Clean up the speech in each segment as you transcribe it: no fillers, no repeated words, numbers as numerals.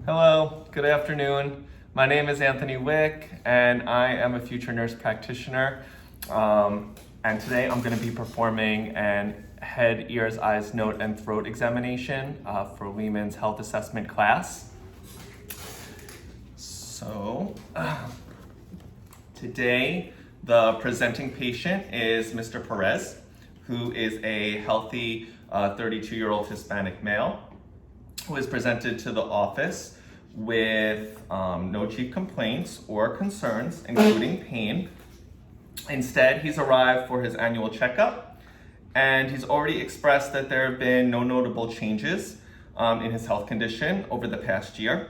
Hello, good afternoon. My name is Anthony Wick, and I am a future nurse practitioner. And today I'm going to be performing an head, ears, eyes, nose, and throat examination for Lehman's health assessment class. So, today the presenting patient is Mr. Perez, who is a healthy 32-year-old Hispanic male, who is presented to the office with no chief complaints or concerns, including pain. Instead, he's arrived for his annual checkup, and he's already expressed that there have been no notable changes in his health condition over the past year.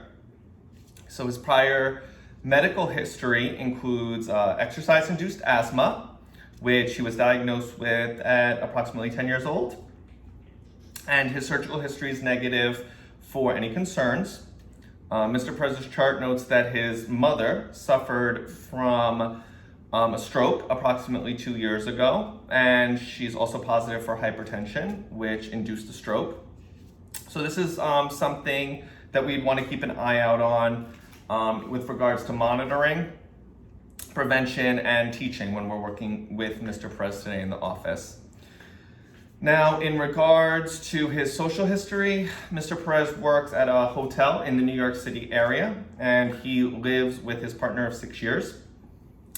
So his prior medical history includes exercise-induced asthma, which he was diagnosed with at approximately 10 years old. And his surgical history is negative for any concerns. Mr. Perez's chart notes that his mother suffered from a stroke approximately 2 years ago, and she's also positive for hypertension, which induced the stroke. So this is something that we'd want to keep an eye out on with regards to monitoring, prevention, and teaching when we're working with Mr. Perez today in the office. Now, in regards to his social history, Mr. Perez works at a hotel in the New York City area, and he lives with his partner of 6 years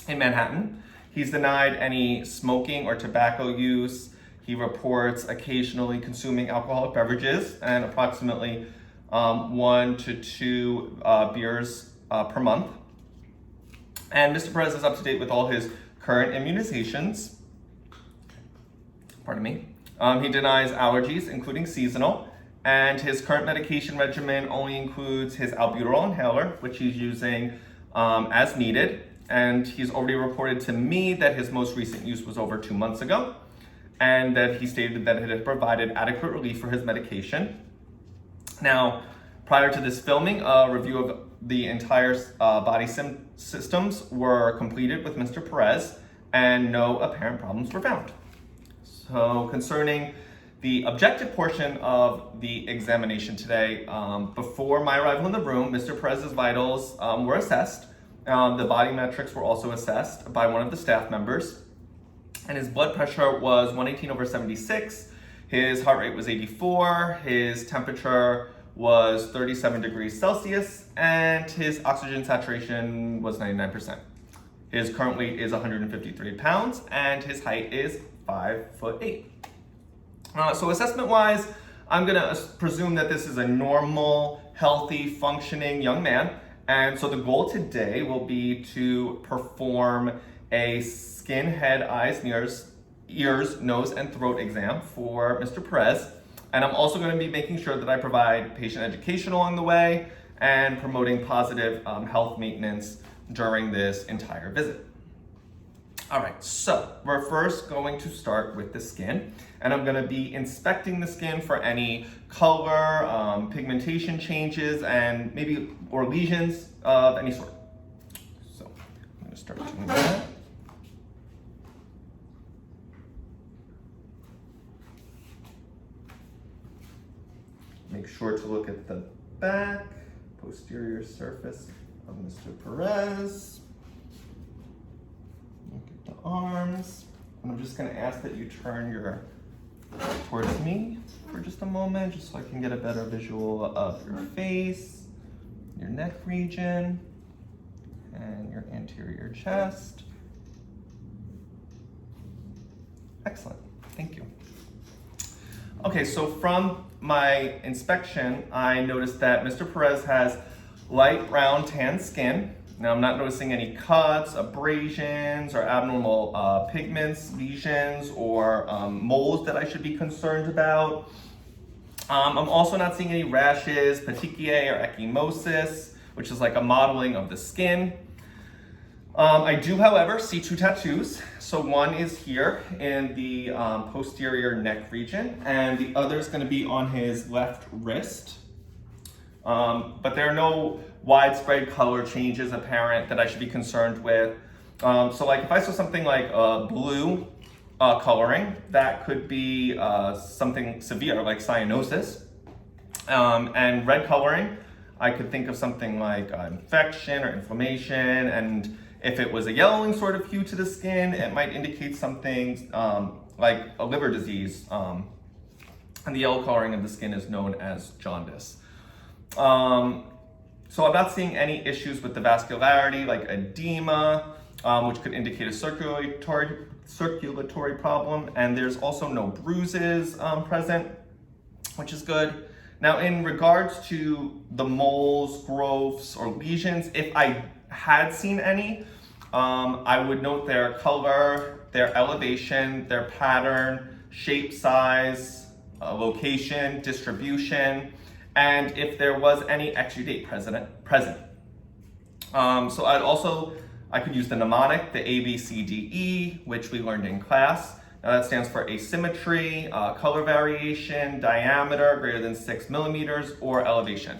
in Manhattan. He's denied any smoking or tobacco use. He reports occasionally consuming alcoholic beverages and approximately 1 to 2 beers per month. And Mr. Perez is up to date with all his current immunizations. Pardon me. He denies allergies, including seasonal, and his current medication regimen only includes his albuterol inhaler, which he's using as needed. And he's already reported to me that his most recent use was over 2 months ago, and that he stated that it had provided adequate relief for his medication. Now, prior to this filming, a review of the entire body systems were completed with Mr. Perez, and no apparent problems were found. So concerning the objective portion of the examination today, before my arrival in the room, Mr. Perez's vitals were assessed. The body metrics were also assessed by one of the staff members. And his blood pressure was 118/76. His heart rate was 84. His temperature was 37 degrees Celsius. And his oxygen saturation was 99%. His current weight is 153 pounds, and his height is 5'8". So assessment-wise, I'm gonna presume that this is a normal, healthy, functioning young man. And so the goal today will be to perform a skin, head, eyes, ears, nose, and throat exam for Mr. Perez. And I'm also gonna be making sure that I provide patient education along the way and promoting positive health maintenance during this entire visit. All right, so we're first going to start with the skin, and I'm gonna be inspecting the skin for any color, pigmentation changes, and or lesions of any sort. So I'm gonna start doing that. Make sure to look at the back, posterior surface of Mr. Perez. Look at the arms. And I'm just gonna ask that you turn your towards me for just a moment, just so I can get a better visual of your face, your neck region, and your anterior chest. Excellent, thank you. Okay, so from my inspection, I noticed that Mr. Perez has light brown tan skin. Now, I'm not noticing any cuts, abrasions, or abnormal pigments, lesions, or moles that I should be concerned about. I'm also not seeing any rashes, petechiae, or ecchymosis, which is like a modeling of the skin. I do, however, see 2 tattoos. So one is here in the posterior neck region, and the other is going to be on his left wrist. But there are no widespread color changes apparent that I should be concerned with. So like if I saw something like blue coloring, that could be something severe like cyanosis. And red coloring, I could think of something like infection or inflammation, and if it was a yellowing sort of hue to the skin, it might indicate something like a liver disease, and the yellow coloring of the skin is known as jaundice. So I'm not seeing any issues with the vascularity like edema, which could indicate a circulatory problem, and there's also no bruises present, which is good. Now, in regards to the moles, growths, or lesions, if I had seen any, I would note their color, their elevation, their pattern, shape, size, location, distribution, and if there was any exudate present. So I could use the mnemonic, the ABCDE, which we learned in class. Now that stands for asymmetry, color variation, diameter greater than 6 millimeters, or elevation.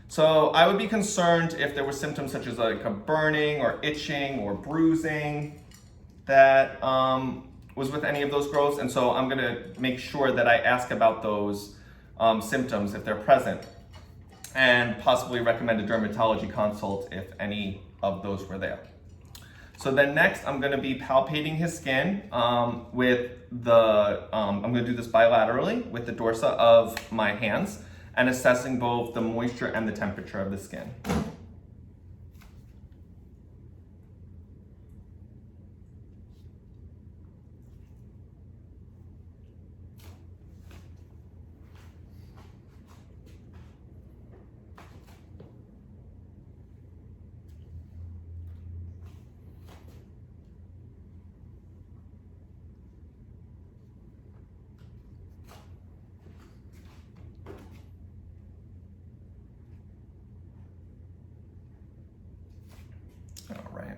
So I would be concerned if there were symptoms such as like a burning or itching or bruising that was with any of those growths. And so I'm gonna make sure that I ask about those symptoms if they're present, and possibly recommend a dermatology consult if any of those were there. So then next, I'm gonna be palpating his skin with the, I'm gonna do this bilaterally with the dorsa of my hands and assessing both the moisture and the temperature of the skin. All right.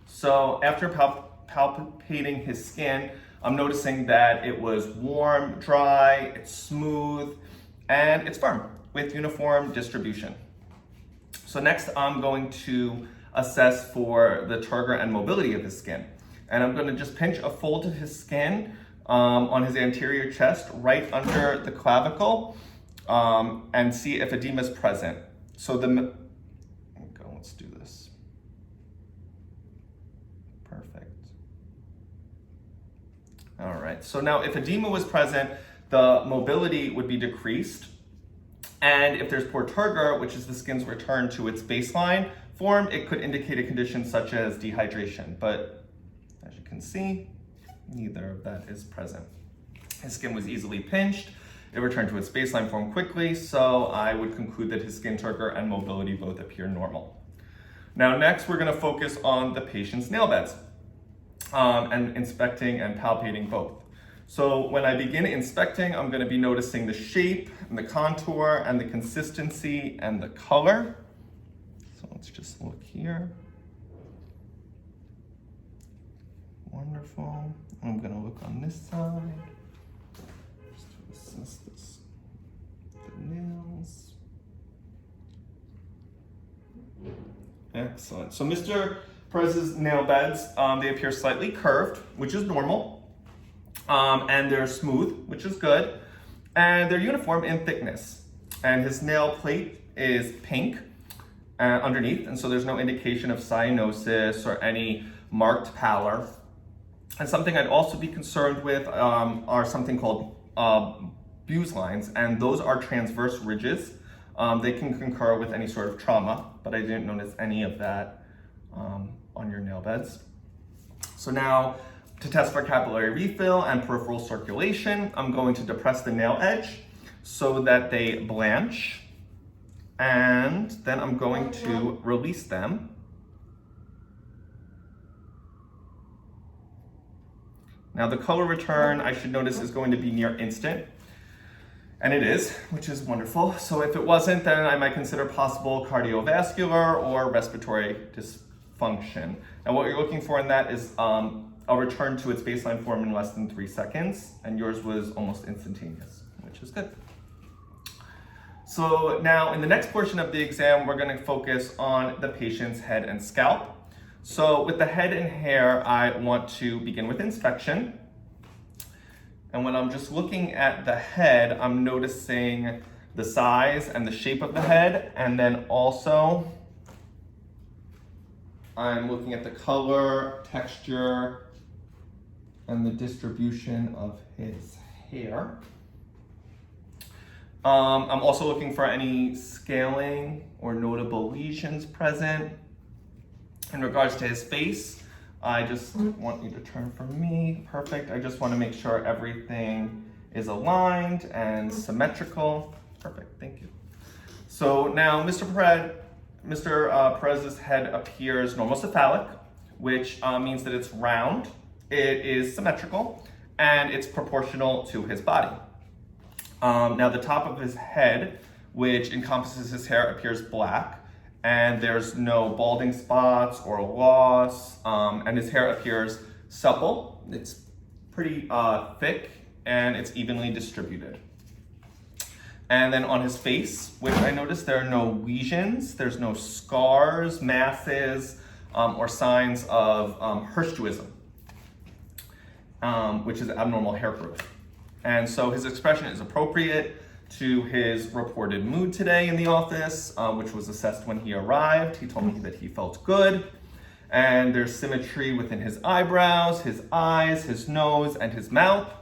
So after palpating his skin, I'm noticing that it was warm, dry, it's smooth, and it's firm with uniform distribution. So next, I'm going to assess for the turgor and mobility of his skin. And I'm going to just pinch a fold of his skin on his anterior chest, right under the clavicle, and see if edema is present. So let's do this. Perfect. All right, so now if edema was present, the mobility would be decreased. And if there's poor turgor, which is the skin's return to its baseline form, it could indicate a condition such as dehydration. But as you can see, neither of that is present. His skin was easily pinched. It returned to its baseline form quickly, so I would conclude that his skin turgor and mobility both appear normal. Now next, we're gonna focus on the patient's nail beds and inspecting and palpating both. So when I begin inspecting, I'm gonna be noticing the shape and the contour and the consistency and the color. So let's just look here. Wonderful. I'm gonna look on this side. Just to assess this, the nails. Excellent. So Mr. Perez's nail beds, they appear slightly curved, which is normal. And they're smooth, which is good. And they're uniform in thickness. And his nail plate is pink underneath, and so there's no indication of cyanosis or any marked pallor. And something I'd also be concerned with are something called Bu's lines, and those are transverse ridges. They can concur with any sort of trauma, but I didn't notice any of that on your nail beds. So now, to test for capillary refill and peripheral circulation, I'm going to depress the nail edge so that they blanch, and then I'm going to release them. Now the color return, I should notice, is going to be near instant, and it is, which is wonderful. So if it wasn't, then I might consider possible cardiovascular or respiratory dysfunction. And what you're looking for in that is a return to its baseline form in less than 3 seconds, and yours was almost instantaneous, which is good. So now in the next portion of the exam, we're gonna focus on the patient's head and scalp. So with the head and hair, I want to begin with inspection. And when I'm just looking at the head, I'm noticing the size and the shape of the head, and then also I'm looking at the color, texture, and the distribution of his hair. I'm also looking for any scaling or notable lesions present. In regards to his face, I just want you to turn from me. Perfect. I just want to make sure everything is aligned and symmetrical. Perfect. Thank you. So now Mr. Perez's head appears normocephalic, which means that it's round, it is symmetrical, and it's proportional to his body. Now the top of his head, which encompasses his hair, appears black, and there's no balding spots or loss, and his hair appears supple. It's pretty thick, and it's evenly distributed. And then on his face, which I noticed there are no lesions, there's no scars, masses, or signs of hirsutism, which is abnormal hair growth. And so his expression is appropriate to his reported mood today in the office, which was assessed when he arrived. He told me that he felt good. And there's symmetry within his eyebrows, his eyes, his nose, and his mouth.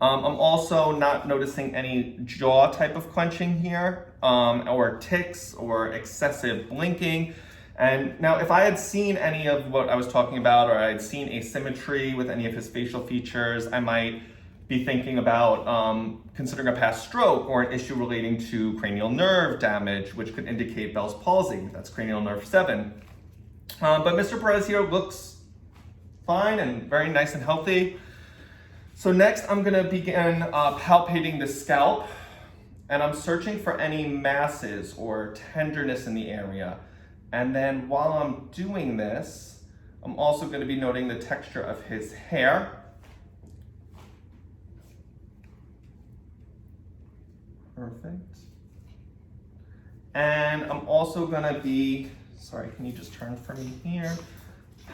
I'm also not noticing any jaw type of clenching here, or tics or excessive blinking. And now if I had seen any of what I was talking about, or I had seen asymmetry with any of his facial features, I might be thinking about considering a past stroke or an issue relating to cranial nerve damage, which could indicate Bell's palsy. That's cranial nerve 7. But Mr. Perez here looks fine and very nice and healthy. So next I'm gonna begin palpating the scalp, and I'm searching for any masses or tenderness in the area. And then while I'm doing this, I'm also gonna be noting the texture of his hair. Perfect. And I'm also gonna be, sorry, can you just turn for me here?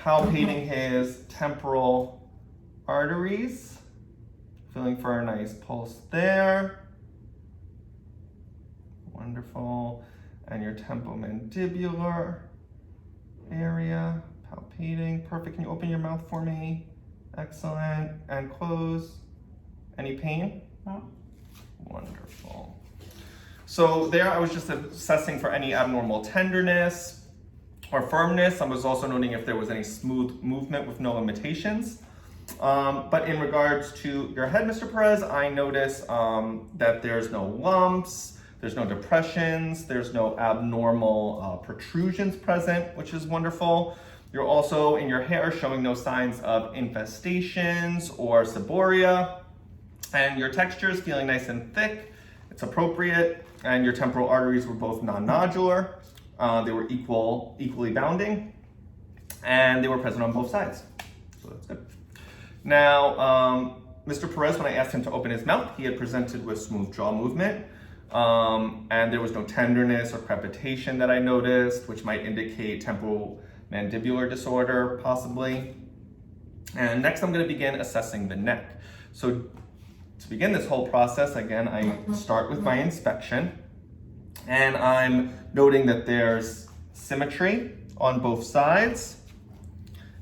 Palpating his temporal arteries. Feeling for a nice pulse there. Wonderful. And your temporomandibular area, palpating. Perfect. Can you open your mouth for me? Excellent. And close. Any pain? No. Wonderful. So there I was just assessing for any abnormal tenderness or firmness. I was also noting if there was any smooth movement with no limitations. But in regards to your head, Mr. Perez, I notice that there's no lumps, there's no depressions, there's no abnormal protrusions present, which is wonderful. You're also in your hair showing no signs of infestations or seborrhea, and your texture is feeling nice and thick. It's appropriate, and your temporal arteries were both non-nodular. They were equally bounding, and they were present on both sides. So that's good. Now, Mr. Perez, when I asked him to open his mouth, he had presented with smooth jaw movement, and there was no tenderness or crepitation that I noticed, which might indicate temporal mandibular disorder, possibly. And next, I'm going to begin assessing the neck. So to begin this whole process, again, I start with my inspection, and I'm noting that there's symmetry on both sides,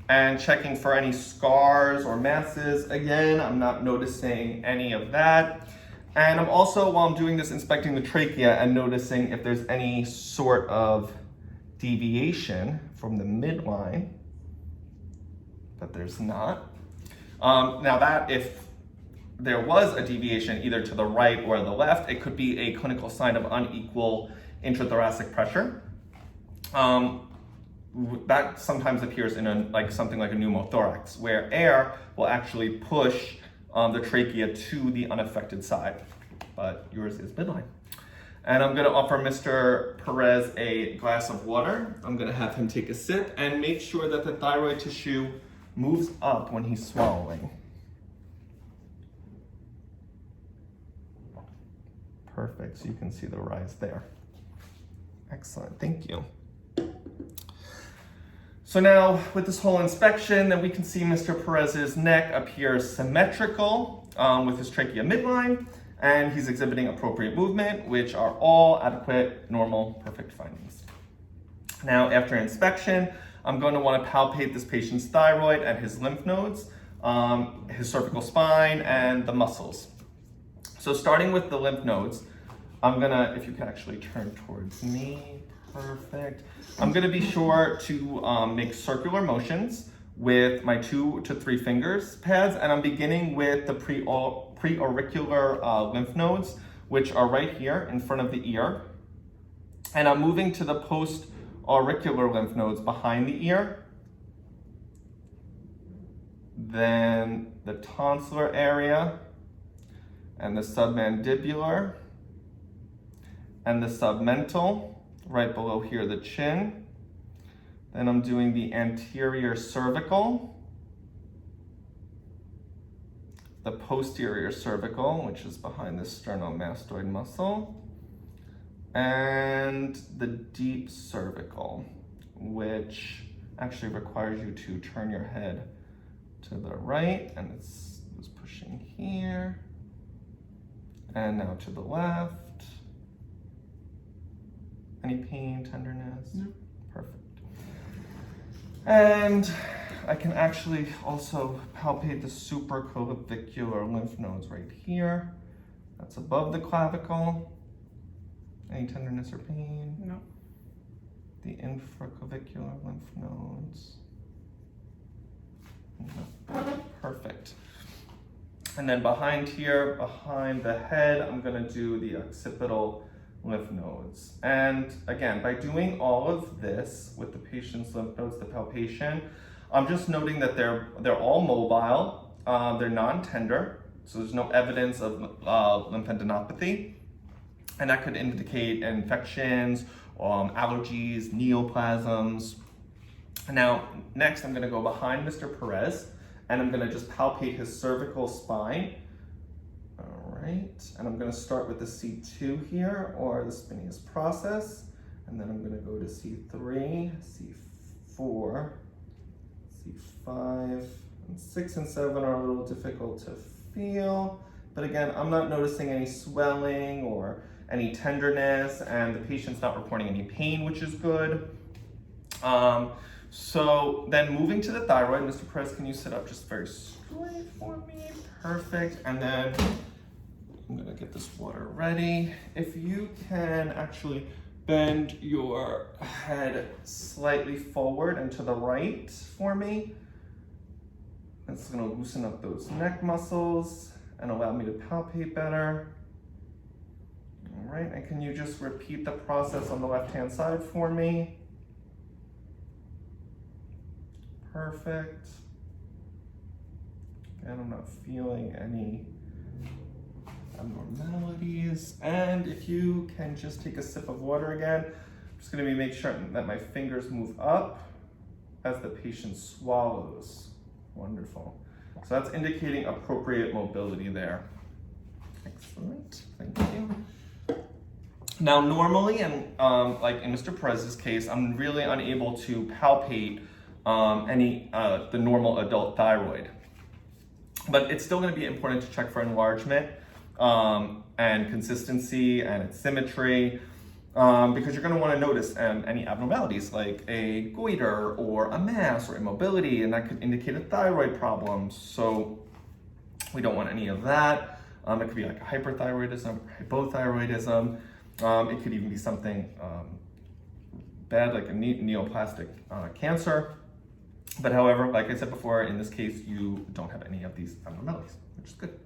and checking for any scars or masses. Again, I'm not noticing any of that. And I'm also, while I'm doing this, inspecting the trachea and noticing if there's any sort of deviation from the midline, but there's not. Now that if there was a deviation either to the right or the left, it could be a clinical sign of unequal intrathoracic pressure. That sometimes appears in something like a pneumothorax, where air will actually push the trachea to the unaffected side, but yours is midline. And I'm gonna offer Mr. Perez a glass of water. I'm gonna have him take a sip and make sure that the thyroid tissue moves up when he's swallowing. Perfect, so you can see the rise there. Excellent, thank you. So now with this whole inspection, then we can see Mr. Perez's neck appears symmetrical with his trachea midline, and he's exhibiting appropriate movement, which are all adequate, normal, perfect findings. Now, after inspection, I'm going to want to palpate this patient's thyroid and his lymph nodes, his cervical spine, and the muscles. So starting with the lymph nodes, I'm gonna, if you can actually turn towards me, perfect. I'm gonna be sure to make circular motions with my 2 to 3 fingers pads, and I'm beginning with the preauricular lymph nodes, which are right here in front of the ear. And I'm moving to the post-auricular lymph nodes behind the ear. Then the tonsillar area, and the submandibular, and the submental, right below here, the chin. Then I'm doing the anterior cervical, the posterior cervical, which is behind the sternomastoid muscle, and the deep cervical, which actually requires you to turn your head to the right, and it's pushing here, and now to the left. Any pain, tenderness? No. Perfect. And I can actually also palpate the supraclavicular lymph nodes right here. That's above the clavicle. Any tenderness or pain? No. The infraclavicular lymph nodes. No. Perfect. And then behind here, behind the head, I'm gonna do the occipital lymph nodes. And again, by doing all of this with the patient's lymph nodes, the palpation, I'm just noting that they're all mobile, they're non-tender, so there's no evidence of lymphadenopathy, and that could indicate infections, allergies, neoplasms. Now, next I'm gonna go behind Mr. Perez, and I'm gonna just palpate his cervical spine. All right, and I'm gonna start with the C2 here, or the Spinnius process, and then I'm gonna go to C3, C4, C5, and 6 and 7 are a little difficult to feel, but again, I'm not noticing any swelling or any tenderness, and the patient's not reporting any pain, which is good. So then moving to the thyroid, Mr. Perez, can you sit up just very straight for me? Perfect, and then I'm gonna get this water ready. If you can actually bend your head slightly forward and to the right for me. That's gonna loosen up those neck muscles and allow me to palpate better. All right, and can you just repeat the process on the left-hand side for me? Perfect. And I'm not feeling any abnormalities. And if you can just take a sip of water again, I'm just gonna make sure that my fingers move up as the patient swallows. Wonderful. So that's indicating appropriate mobility there. Excellent, thank you. Now normally, and like in Mr. Perez's case, I'm really unable to palpate the normal adult thyroid. But it's still going to be important to check for enlargement and consistency and its symmetry, because you're going to want to notice any abnormalities like a goiter or a mass or immobility, and that could indicate a thyroid problem. So we don't want any of that. It could be like a hyperthyroidism, hypothyroidism. It could even be something bad like a neoplastic cancer. But however, like I said before, in this case, you don't have any of these abnormalities, which is good.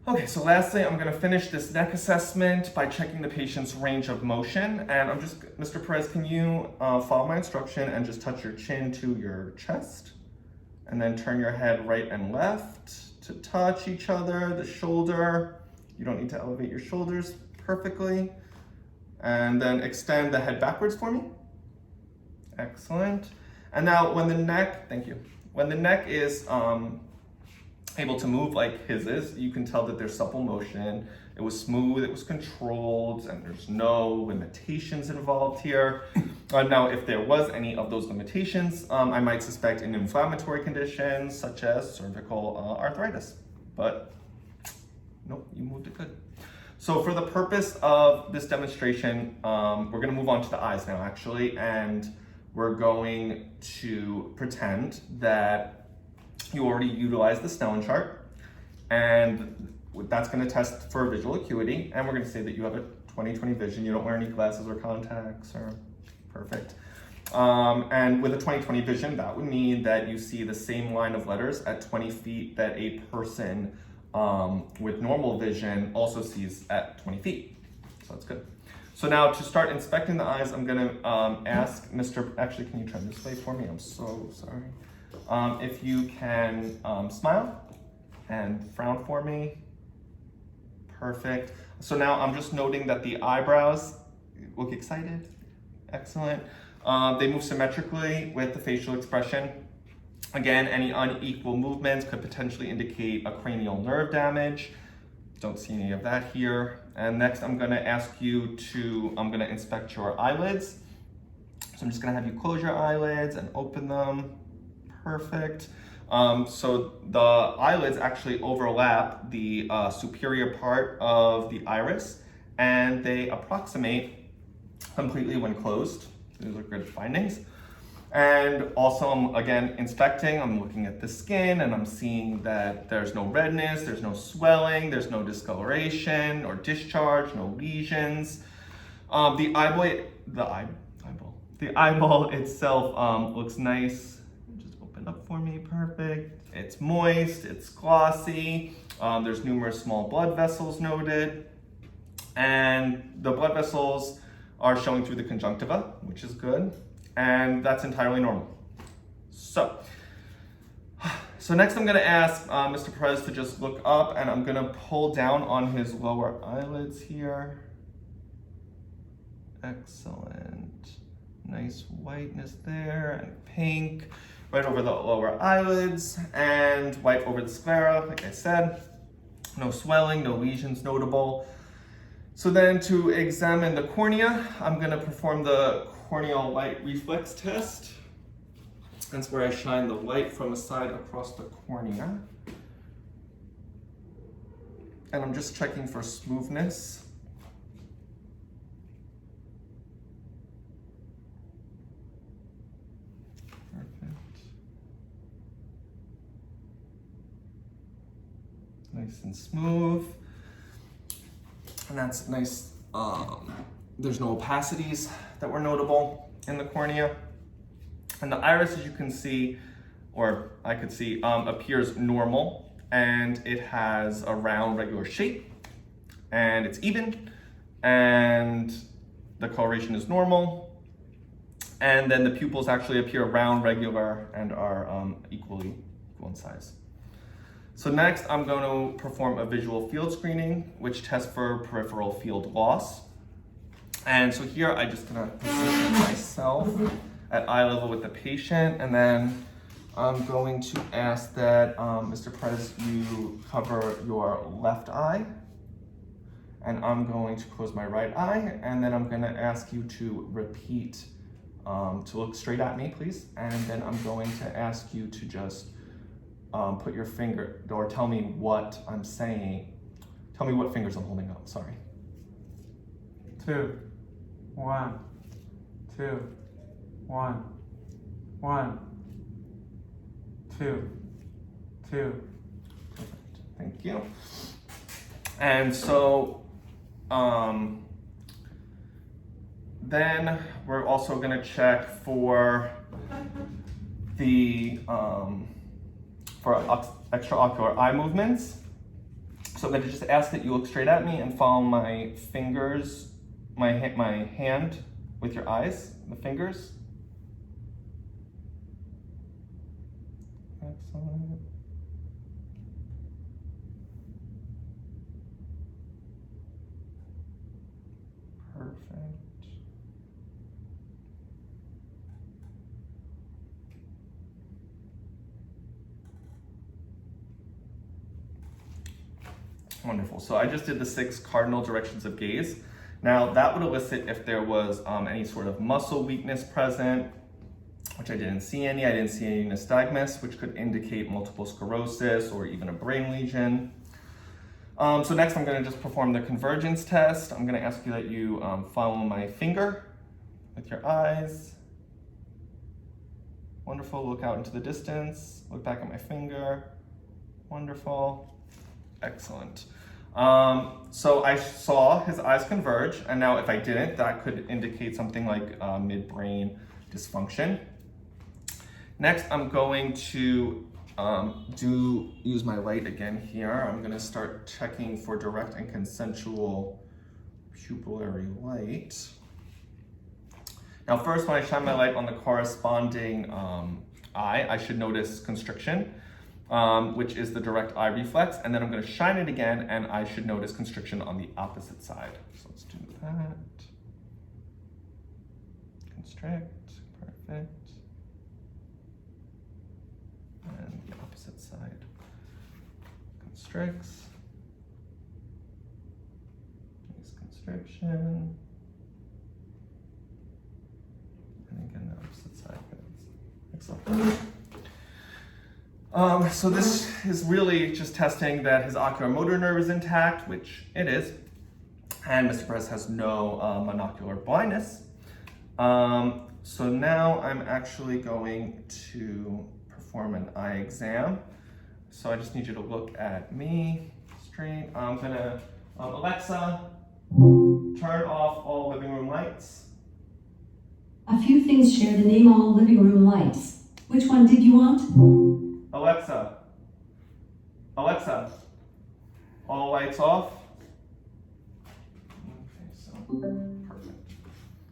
Okay, so lastly, I'm gonna finish this neck assessment by checking the patient's range of motion. And I'm just, Mr. Perez, can you follow my instruction and just touch your chin to your chest? And then turn your head right and left to touch each other, the shoulder. You don't need to elevate your shoulders perfectly. And then extend the head backwards for me. Excellent. And now when the neck, thank you. When the neck is able to move like his is, you can tell that there's supple motion. It was smooth, it was controlled, and there's no limitations involved here. Now, if there was any of those limitations, I might suspect an inflammatory condition such as cervical arthritis. But Nope, you moved it good. So for the purpose of this demonstration, we're gonna move on to the eyes now actually, and we're going to pretend that you already utilized the Snellen chart, and that's gonna test for visual acuity, and we're gonna say that you have a 20/20 vision, you don't wear any glasses or contacts, or perfect. And with a 20/20 vision, that would mean that you see the same line of letters at 20 feet that a person with normal vision also sees at 20 feet. So that's good. So now to start inspecting the eyes, I'm gonna ask actually, can you turn this way for me? I'm so sorry. If you can smile and frown for me. Perfect. So now I'm just noting that the eyebrows look excited. Excellent. They move symmetrically with the facial expression. Again, any unequal movements could potentially indicate a cranial nerve damage. Don't see any of that here. And next I'm gonna ask you I'm gonna inspect your eyelids. So I'm just gonna have you close your eyelids and open them. Perfect. So the eyelids actually overlap the superior part of the iris, and they approximate completely when closed. These are good findings. And also I'm again inspecting, I'm looking at the skin, and I'm seeing that there's no redness, there's no swelling, there's no discoloration or discharge, no lesions. The eyeball itself looks nice. Just open up for me, perfect. It's moist, it's glossy. There's numerous small blood vessels noted. And the blood vessels are showing through the conjunctiva, which is good. And that's entirely normal. So next I'm gonna ask Mr. Perez to just look up, and I'm gonna pull down on his lower eyelids here. Excellent. Nice whiteness there, and pink right over the lower eyelids, and white over the sclera, like I said. No swelling, no lesions notable. So then to examine the cornea, I'm gonna perform the corneal light reflex test. That's where I shine the light from the side across the cornea. And I'm just checking for smoothness. Perfect. Nice and smooth. And that's nice. There's no opacities that were notable in the cornea. And the iris, as you can see, or I could see, appears normal, and it has a round, regular shape, and it's even, and the coloration is normal, and then the pupils actually appear round, regular, and are equal in size. So next, I'm going to perform a visual field screening, which tests for peripheral field loss. And so here, I just gonna position myself at eye level with the patient, and then I'm going to ask that Mr. Perez, you cover your left eye, and I'm going to close my right eye, and then I'm gonna ask you to repeat, to look straight at me, please, and then I'm going to ask you to just put your finger, or tell me what I'm saying. Tell me what fingers I'm holding up, sorry. 2, 1, 2, 1, 1, 2, 2. Perfect, thank you. And so, then we're also gonna check for the, for extraocular eye movements. So I'm gonna just ask that you look straight at me and follow my fingers, my hand with your eyes, the fingers. Excellent. Perfect. Wonderful. So I just did the 6 cardinal directions of gaze. Now that would elicit if there was any sort of muscle weakness present, which I didn't see any. I didn't see any nystagmus, which could indicate multiple sclerosis or even a brain lesion. So next I'm going to just perform the convergence test. I'm going to ask you that you follow my finger with your eyes. Wonderful. Look out into the distance. Look back at my finger. Wonderful. Excellent. So I saw his eyes converge, and now if I didn't, that could indicate something like midbrain dysfunction. Next, I'm going to use my light again here. I'm going to start checking for direct and consensual pupillary light. Now first, when I shine my light on the corresponding eye, I should notice constriction, which is the direct eye reflex, and then I'm going to shine it again, and I should notice constriction on the opposite side. So let's do that. Constrict, perfect. And the opposite side constricts. Nice constriction. And again, the opposite side goes. Excellent. So this is really just testing that his ocular motor nerve is intact, which it is, and Mr. Perez has no monocular blindness. So now I'm actually going to perform an eye exam. So I just need you to look at me straight. I'm gonna, Alexa, turn off all living room lights. A few things share the name all living room lights. Which one did you want? Alexa, all lights off. Okay, so perfect.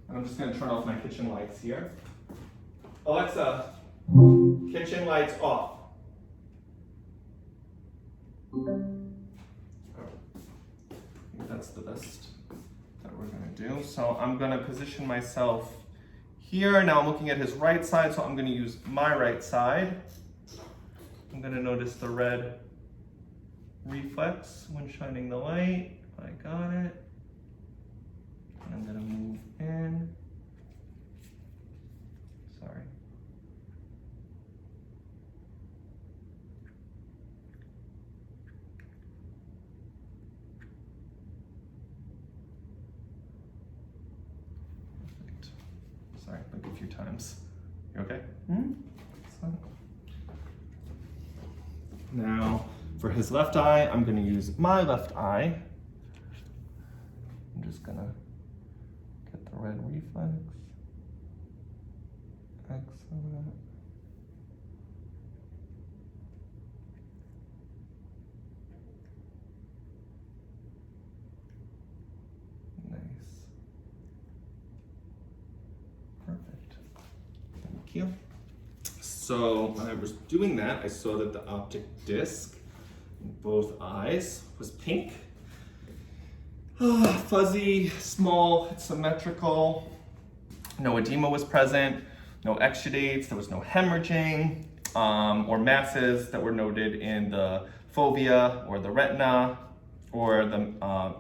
And I'm just gonna turn off my kitchen lights here. Alexa, kitchen lights off. I think that's the best that we're gonna do. So I'm gonna position myself here. Now I'm looking at his right side, so I'm gonna use my right side. I'm gonna notice the red reflex when shining the light. I got it. And I'm gonna move in. Sorry. Perfect. Sorry, like a few times. You okay? Hmm? Excellent. Now, for his left eye, I'm going to use my left eye. I'm just going to get the red reflex. Excellent. Nice. Perfect. Thank you. So when I was doing that, I saw that the optic disc in both eyes was pink. Fuzzy, small, it's symmetrical. No edema was present, no exudates, there was no hemorrhaging or masses that were noted in the fovea or the retina or the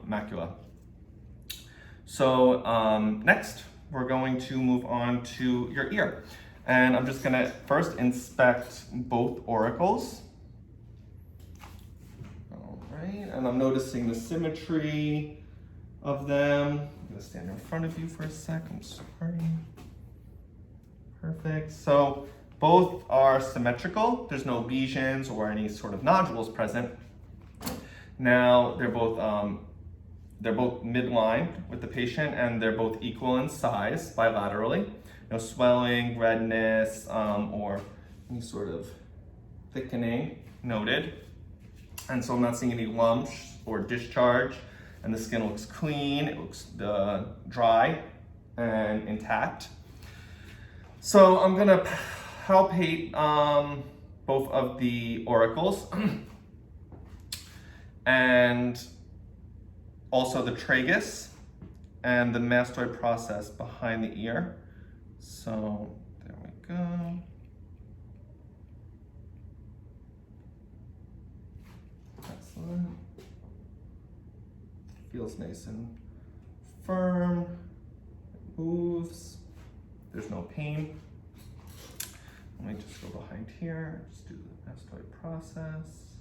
macula. So next, we're going to move on to your ear. And I'm just gonna first inspect both auricles. All right, and I'm noticing the symmetry of them. I'm gonna stand in front of you for a sec, I'm sorry. Perfect, so both are symmetrical. There's no lesions or any sort of nodules present. Now, they're both midline with the patient, and they're both equal in size bilaterally. No swelling, redness, or any sort of thickening noted. And so I'm not seeing any lumps or discharge, and the skin looks clean, it looks dry and intact. So I'm gonna palpate both of the auricles and also the tragus and the mastoid process behind the ear. So there we go. Excellent. Feels nice and firm. It moves. There's no pain. Let me just go behind here. Just do the mastoid process.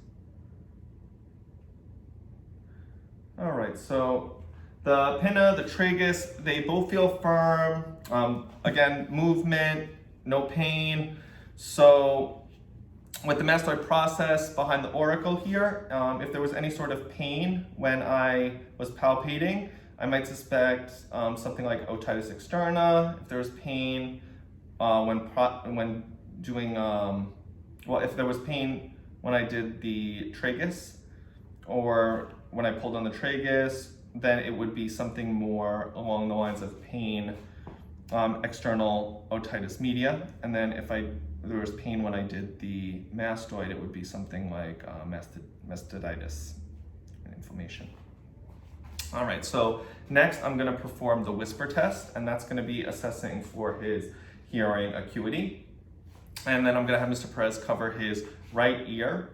All right, so the pinna, the tragus, they both feel firm. Again, movement, no pain. So with the mastoid process behind the auricle here, if there was any sort of pain when I was palpating, I might suspect something like otitis externa. If there was pain when doing, if there was pain when I did the tragus, or when I pulled on the tragus, then it would be something more along the lines of pain, external otitis media. And then if there was pain when I did the mastoid, it would be something like mastoiditis and inflammation. All right, so next I'm gonna perform the whisper test, and that's gonna be assessing for his hearing acuity. And then I'm gonna have Mr. Perez cover his right ear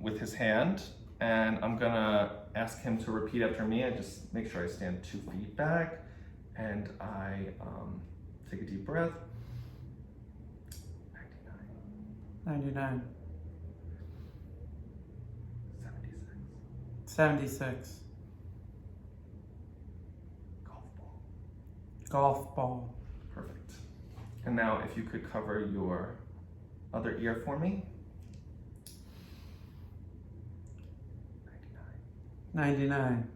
with his hand, and I'm gonna ask him to repeat after me. I just make sure I stand 2 feet back, and I take a deep breath. 99. 76. 76. Golf ball. Golf ball. Perfect. And now if you could cover your other ear for me. 99. 99.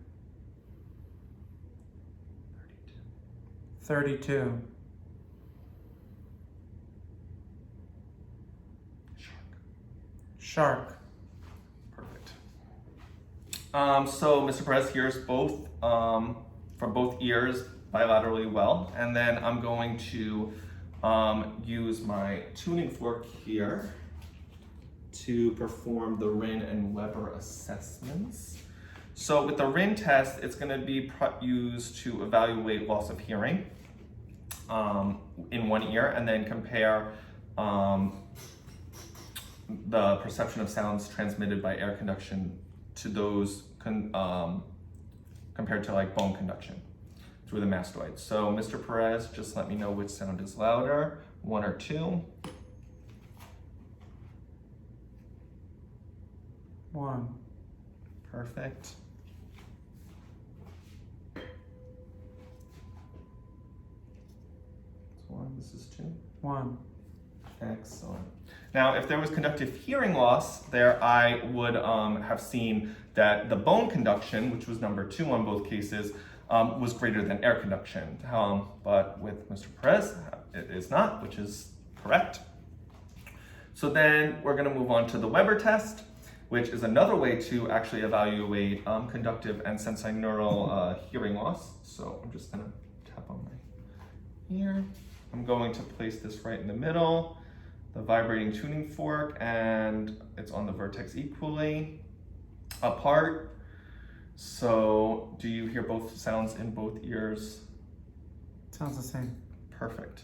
32. 32. Shark. Perfect. So Mr. Perez hears both from both ears bilaterally well, and then I'm going to use my tuning fork here to perform the Rin and Weber assessments. So with the Rin test, it's going to be used to evaluate loss of hearing in one ear, and then compare the perception of sounds transmitted by air conduction to those compared to like bone conduction through the mastoid. So Mr. Perez, just let me know which sound is louder, 1 or 2. 1. Perfect. This 1, this is 2. 1. Excellent. Now, if there was conductive hearing loss there, I would have seen that the bone conduction, which was number 2 on both cases, was greater than air conduction. But with Mr. Perez, it is not, which is correct. So then we're going to move on to the Weber test, which is another way to actually evaluate conductive and sensorineural hearing loss. So I'm just going to tap on my ear. I'm going to place this right in the middle, the vibrating tuning fork, and it's on the vertex equally apart. So do you hear both sounds in both ears? Sounds the same. Perfect.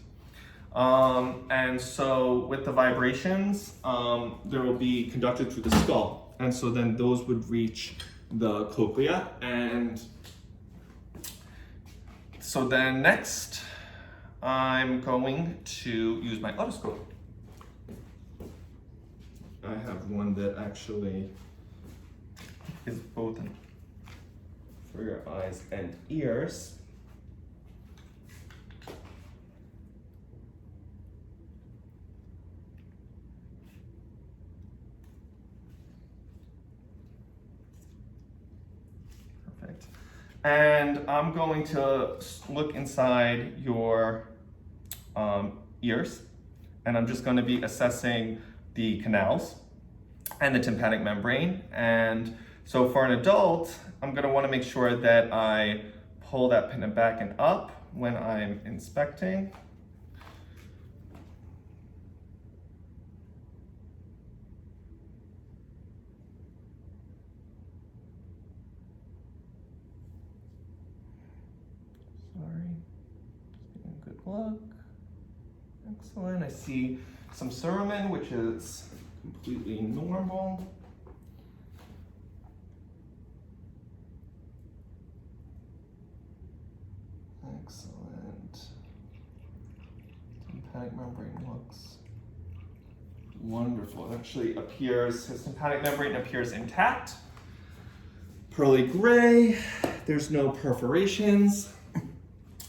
And so with the vibrations, there will be conducted through the skull. And so then those would reach the cochlea. And so then next, I'm going to use my otoscope. I have one that actually is both for your eyes and ears. Perfect. And I'm going to look inside your ears, and I'm just going to be assessing the canals and the tympanic membrane. And so for an adult, I'm going to want to make sure that I pull that pinna back and up when I'm inspecting. Sorry, just getting a good look. Excellent. I see some cerumen, which is completely normal. Excellent. Tympanic membrane looks wonderful. It actually appears, his tympanic membrane appears intact. pearly gray. There's no perforations.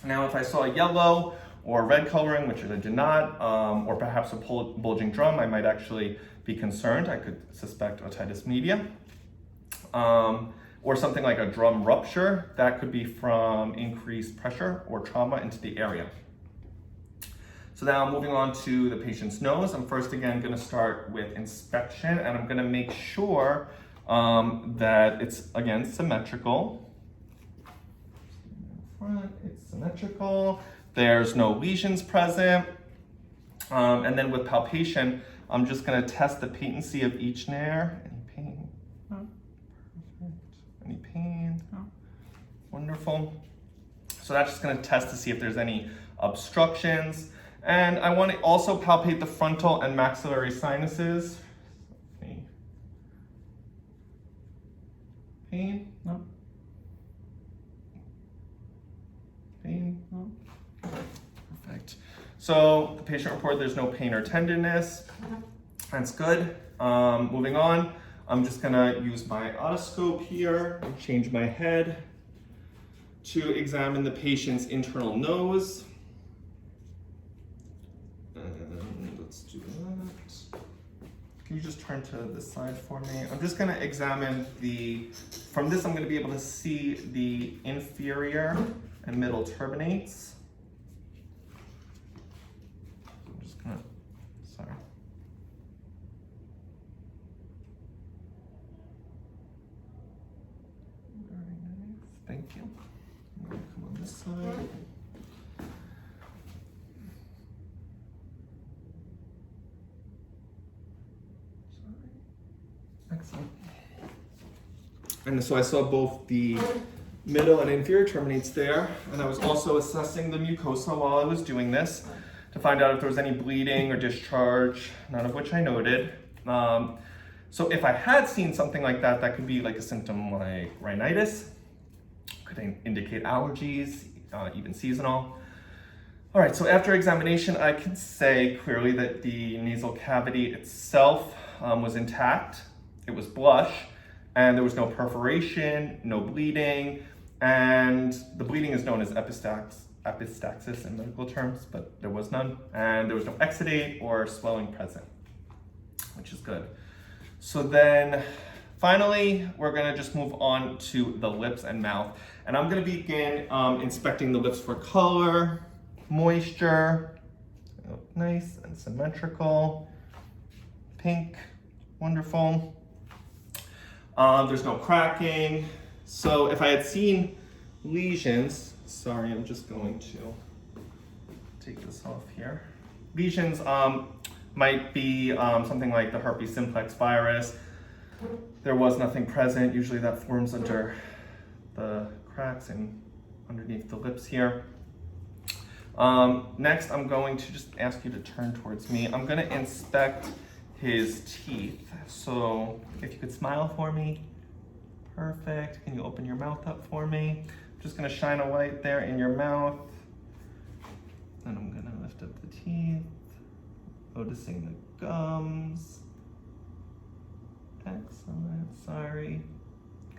Now, if I saw yellow or red coloring, which I did not, or perhaps a bulging drum, I might actually be concerned. I could suspect otitis media. Or something like a drum rupture, that could be from increased pressure or trauma into the area. So now moving on to the patient's nose, I'm first again gonna start with inspection, and I'm gonna make sure that it's again symmetrical. Front, it's symmetrical. There's no lesions present. And then with palpation, I'm just gonna test the patency of each nair. Any pain? No. Perfect. Any pain? No. Wonderful. So that's just gonna test to see if there's any obstructions. And I want to also palpate the frontal and maxillary sinuses. Pain? No. Pain? No. Perfect. So the patient reported there's no pain or tenderness. That's good. Moving on, I'm just gonna use my otoscope here and change my head to examine the patient's internal nose. Let's do that. Can you just turn to this side for me? I'm just gonna examine from this I'm gonna be able to see the inferior and middle turbinates. I'm just gonna, sorry. Very nice, thank you. I'm gonna come on this side. Excellent. And so I saw both the middle and inferior terminates there, and I was also assessing the mucosa while I was doing this to find out if there was any bleeding or discharge, none of which I noted. So if I had seen something like that, that could be like a symptom like rhinitis, could indicate allergies, even seasonal. All right, so after examination, I can say clearly that the nasal cavity itself was intact. It was blush, and there was no perforation, no bleeding, and the bleeding is known as epistaxis in medical terms, but there was none, and there was no exudate or swelling present, which is good. So then, finally, we're gonna just move on to the lips and mouth, and I'm gonna begin inspecting the lips for color, moisture, nice and symmetrical, pink, wonderful. There's no cracking. So if I had seen lesions, sorry, I'm just going to take this off here. Lesions might be something like the herpes simplex virus. There was nothing present. Usually that forms under the cracks and underneath the lips here. Next, I'm going to just ask you to turn towards me. I'm gonna inspect his teeth. So if you could smile for me. Perfect. Can you open your mouth up for me? I'm just gonna shine a light there in your mouth. And I'm gonna lift up the teeth, noticing the gums. Excellent, sorry.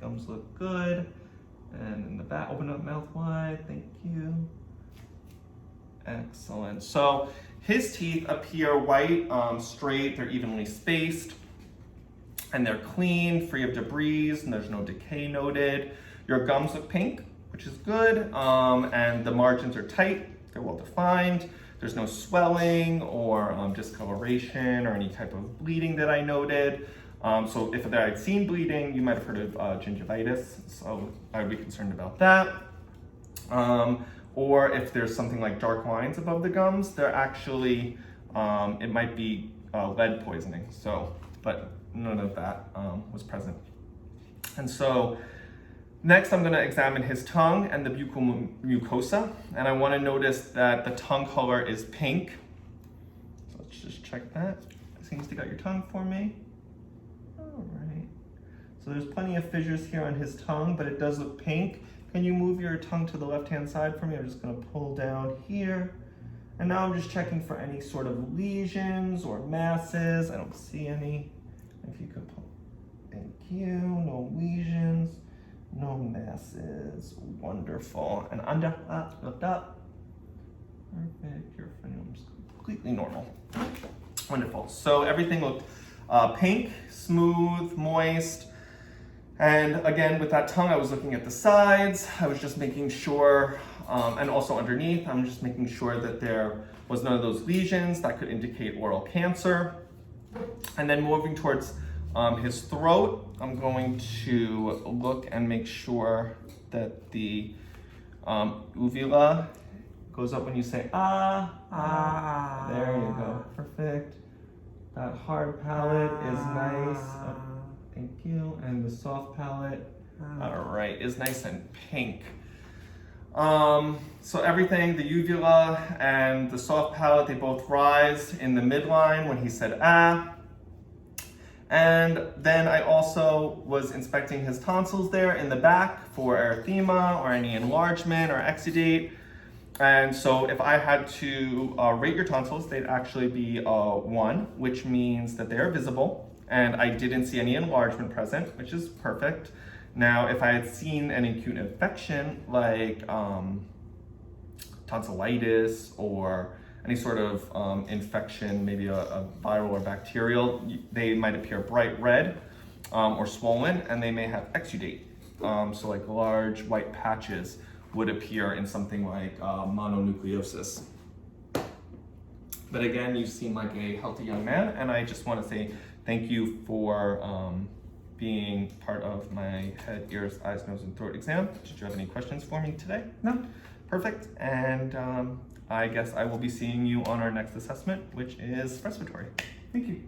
Gums look good. And in the back, open up mouth wide, thank you. Excellent. So his teeth appear white, straight, they're evenly spaced, and they're clean, free of debris, and there's no decay noted. Your gums look pink, which is good, and the margins are tight, they're well defined. There's no swelling or discoloration or any type of bleeding that I noted. So if I had seen bleeding, you might have heard of gingivitis, so I would be concerned about that. Or if there's something like dark lines above the gums, they're actually, it might be lead poisoning. So, but none of that was present. And so next I'm gonna examine his tongue and the buccal mucosa. And I wanna notice that the tongue color is pink. So let's just check that. Seems to got your tongue for me. All right. So there's plenty of fissures here on his tongue, but it does look pink. Can you move your tongue to the left-hand side for me? I'm just gonna pull down here. And now I'm just checking for any sort of lesions or masses. I don't see any. If you could pull, thank you, no lesions. No masses. Wonderful. And under, up, lift up. Perfect. Your frenulum's completely normal. Wonderful. So everything looked pink, smooth, moist. And again, with that tongue, I was looking at the sides. I was just making sure, and also underneath, I'm just making sure that there was none of those lesions that could indicate oral cancer. And then moving towards his throat, I'm going to look and make sure that the uvula goes up when you say ah. Ah. There you go. Perfect. That hard palate is nice. Thank you. And the soft palate, all right, is nice and pink. So everything, the uvula and the soft palate, they both rise in the midline when he said ah. And then I also was inspecting his tonsils there in the back for erythema or any enlargement or exudate. And so if I had to rate your tonsils, they'd actually be 1, which means that they are visible. And I didn't see any enlargement present, which is perfect. Now, if I had seen an acute infection like tonsillitis or any sort of infection, maybe a viral or bacterial, they might appear bright red or swollen, and they may have exudate. So like large white patches would appear in something like mononucleosis. But again, you seem like a healthy young man, and I just want to say thank you for being part of my head, ears, eyes, nose, and throat exam. Did you have any questions for me today? No. Perfect. And I guess I will be seeing you on our next assessment, which is respiratory. Thank you.